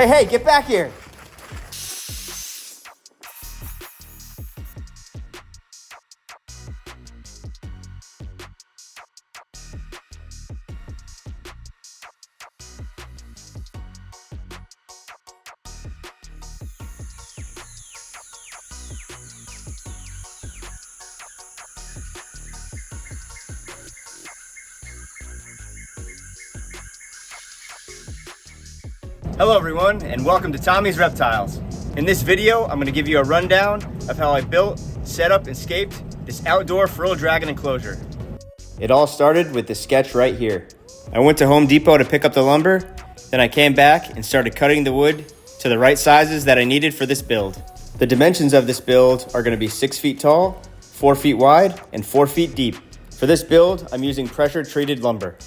Hey, get back here. Hello everyone, and welcome to Tommy's Reptiles. In this video, I'm going to give you a rundown of how I built, set up, and scaped this outdoor Frilled Dragon enclosure. It all started with this sketch right here. I went to Home Depot to pick up the lumber, then I came back and started cutting the wood to the right sizes that I needed for this build. The dimensions of this build are going to be 6 feet tall, 4 feet wide, and 4 feet deep. For this build, I'm using pressure-treated lumber.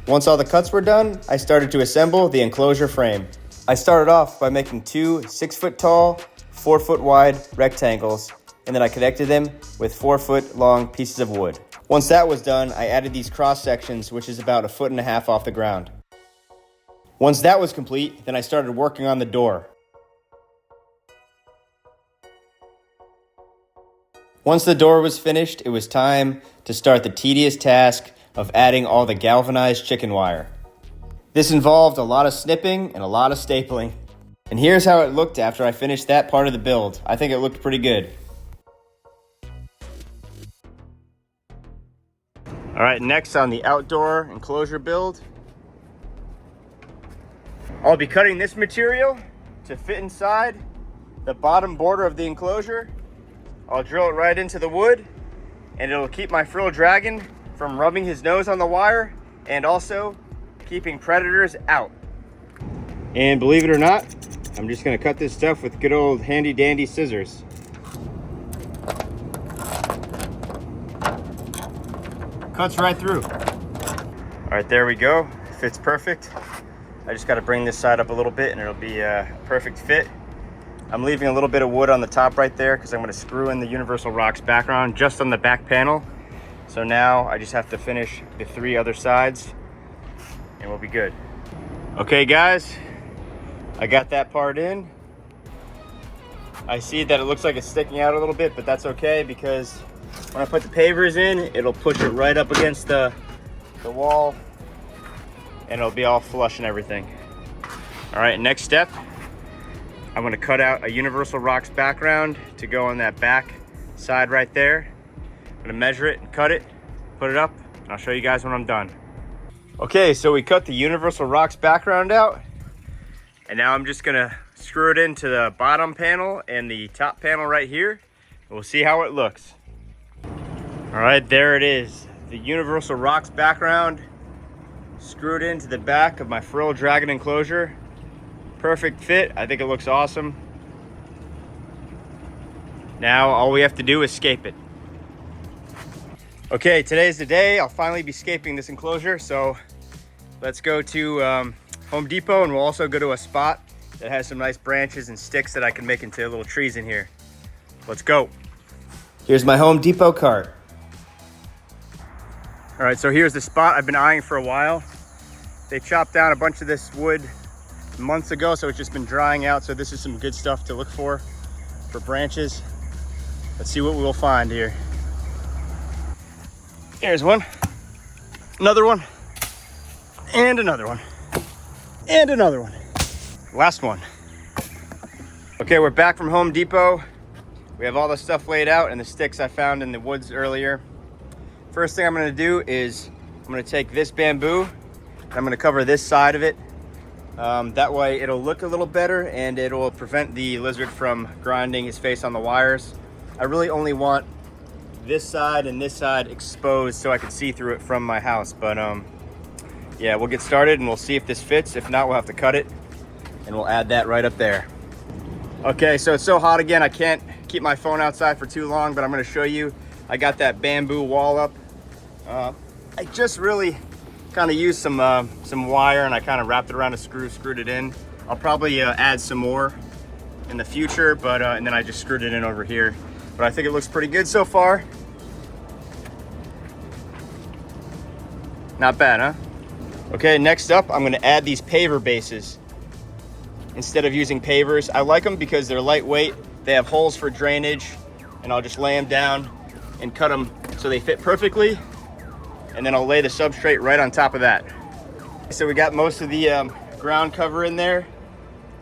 Once all the cuts were done, I started to assemble the enclosure frame. I started off by making 2 6-foot tall, 4 foot wide rectangles, and then I connected them with 4 foot long pieces of wood. Once that was done, I added these cross sections, which is about 1.5 feet off the ground. Once that was complete, then I started working on the door. Once the door was finished, it was time to start the tedious task of adding all the galvanized chicken wire. This involved a lot of snipping and a lot of stapling. And here's how it looked after I finished that part of the build. I think it looked pretty good. All right, next on the outdoor enclosure build, I'll be cutting this material to fit inside the bottom border of the enclosure. I'll drill it right into the wood, and it'll keep my Frilled Dragon from rubbing his nose on the wire and also keeping predators out. And believe it or not, I'm just gonna cut this stuff with good old handy dandy scissors. Cuts right through. All right, there we go. Fits perfect. I just gotta bring this side up a little bit and it'll be a perfect fit. I'm leaving a little bit of wood on the top right there because I'm gonna screw in the Universal Rocks background just on the back panel. So now I just have to finish the 3 other sides and we'll be good. Okay guys, I got that part in. I see that it looks like it's sticking out a little bit, but that's okay because when I put the pavers in, it'll push it right up against the wall and it'll be all flush and everything. All right, next step, I'm gonna cut out a Universal Rocks background to go on that back side right there. I'm gonna measure it and cut it, put it up, and I'll show you guys when I'm done. Okay, so we cut the Universal Rocks background out, and now I'm just gonna screw it into the bottom panel and the top panel right here. We'll see how it looks. All right, there it is. The Universal Rocks background screwed into the back of my Frilled Dragon enclosure. Perfect fit, I think it looks awesome. Now all we have to do is scape it. Okay, today's the day. I'll finally be scaping this enclosure. So let's go to Home Depot, and we'll also go to a spot that has some nice branches and sticks that I can make into little trees in here. Let's go. Here's my Home Depot cart. All right, so here's the spot I've been eyeing for a while. They chopped down a bunch of this wood months ago, so it's just been drying out. So this is some good stuff to look for branches. Let's see what we'll find here. Here's one, another one, and another one, and another one. Last one. Okay, we're back from Home Depot. We have all the stuff laid out and the sticks I found in the woods earlier. First thing I'm gonna do is I'm gonna take this bamboo and I'm gonna cover this side of it. That way it'll look a little better and it'll prevent the lizard from grinding his face on the wires. I really only want this side and this side exposed so I can see through it from my house. But yeah, we'll get started and we'll see if this fits. If not, we'll have to cut it and we'll add that right up there. Okay, so it's so hot again, I can't keep my phone outside for too long, but I'm gonna show you. I got that bamboo wall up. I just really kind of used some wire and I kind of wrapped it around a screw, screwed it in. I'll probably add some more in the future, but and then I just screwed it in over here. But I think it looks pretty good so far. Not bad, huh? Okay, next up, I'm gonna add these paver bases. Instead of using pavers, I like them because they're lightweight, they have holes for drainage, and I'll just lay them down and cut them so they fit perfectly, and then I'll lay the substrate right on top of that. So we got most of the ground cover in there.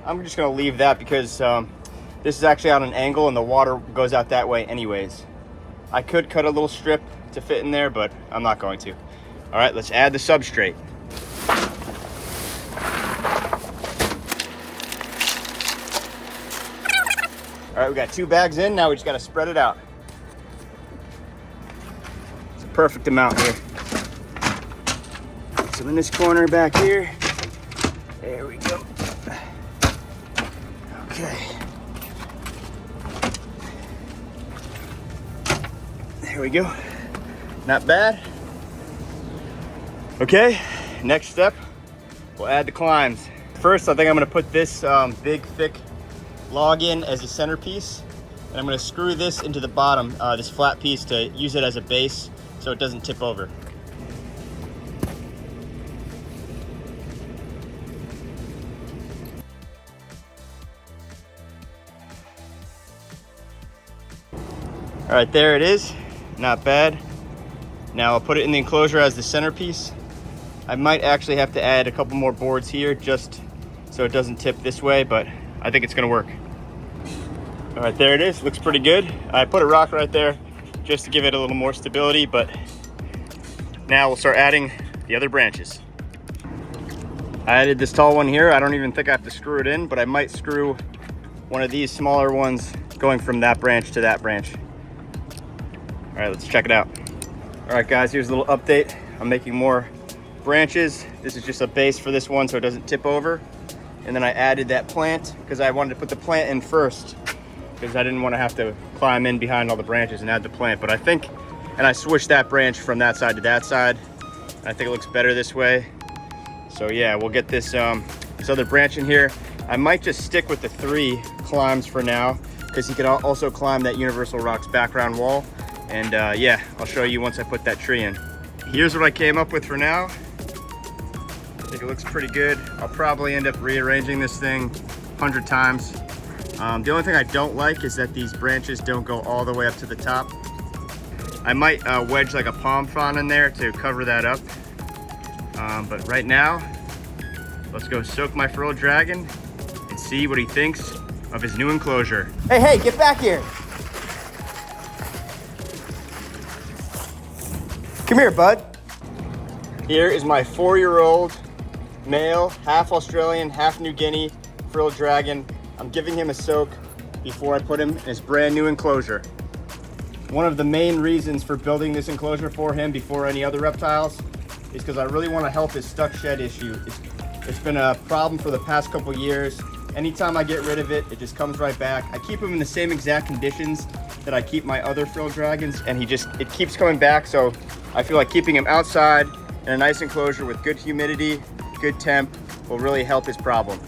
I'm just gonna leave that because this is actually on an angle and the water goes out that way anyways. I could cut a little strip to fit in there, but I'm not going to. All right, let's add the substrate. All right, we got 2 bags in, now we just gotta spread it out. It's a perfect amount here. So in this corner back here, there we go. Okay. There we go. Not bad. Okay, next step, we'll add the climbs. First, I think I'm gonna put this big, thick log in as a centerpiece, and I'm gonna screw this into the bottom, this flat piece, to use it as a base so it doesn't tip over. All right, there it is, not bad. Now I'll put it in the enclosure as the centerpiece. I might actually have to add a couple more boards here just so it doesn't tip this way, but I think it's gonna work. All right, there it is, looks pretty good. I put a rock right there just to give it a little more stability, but now we'll start adding the other branches. I added this tall one here. I don't even think I have to screw it in, but I might screw one of these smaller ones going from that branch to that branch. All right, let's check it out. All right, guys, here's a little update. I'm making more branches. This is just a base for this one so it doesn't tip over. And then I added that plant because I wanted to put the plant in first because I didn't want to have to climb in behind all the branches and add the plant. But I think, and I switched that branch from that side to that side. I think it looks better this way. So yeah, we'll get this, this other branch in here. I might just stick with the 3 climbs for now because he could also climb that Universal Rocks background wall. And yeah, I'll show you once I put that tree in. Here's what I came up with for now. I think it looks pretty good. I'll probably end up rearranging this thing 100 times. The only thing I don't like is that these branches don't go all the way up to the top. I might wedge like a palm frond in there to cover that up. But right now, let's go soak my Frilled Dragon and see what he thinks of his new enclosure. Hey, get back here. Come here, bud. Here is my 4-year-old male, half Australian, half New Guinea Frilled Dragon. I'm giving him a soak before I put him in his brand new enclosure. One of the main reasons for building this enclosure for him before any other reptiles is because I really want to help his stuck shed issue. It's been a problem for the past couple years. Anytime I get rid of it, it just comes right back. I keep him in the same exact conditions that I keep my other Frilled Dragons, and it keeps coming back. So I feel like keeping him outside in a nice enclosure with good humidity, good temp, will really help his problem.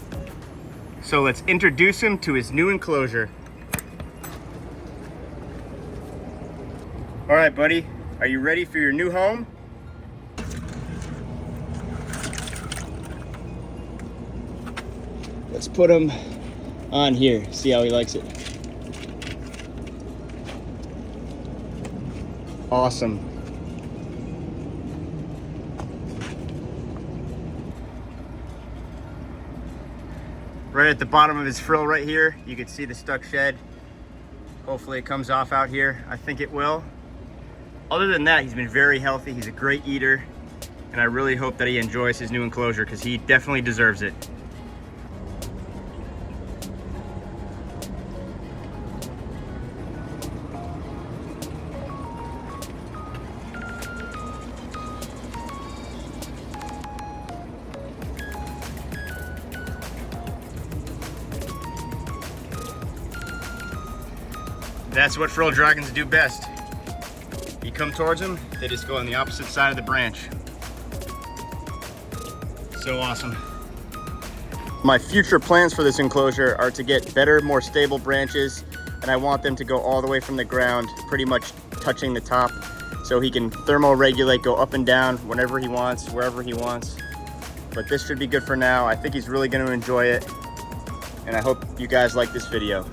So let's introduce him to his new enclosure. All right, buddy, are you ready for your new home? Let's put him on here, see how he likes it. Awesome. Right at the bottom of his frill right here, you can see the stuck shed. Hopefully it comes off out here. I think it will. Other than that, he's been very healthy. He's a great eater, and I really hope that he enjoys his new enclosure because he definitely deserves it. That's what Frilled Dragons do best. You come towards them, they just go on the opposite side of the branch. So awesome. My future plans for this enclosure are to get better, more stable branches, and I want them to go all the way from the ground, pretty much touching the top, so he can thermoregulate, go up and down whenever he wants, wherever he wants. but this should be good for now. I think he's really going to enjoy it, and I hope you guys like this video.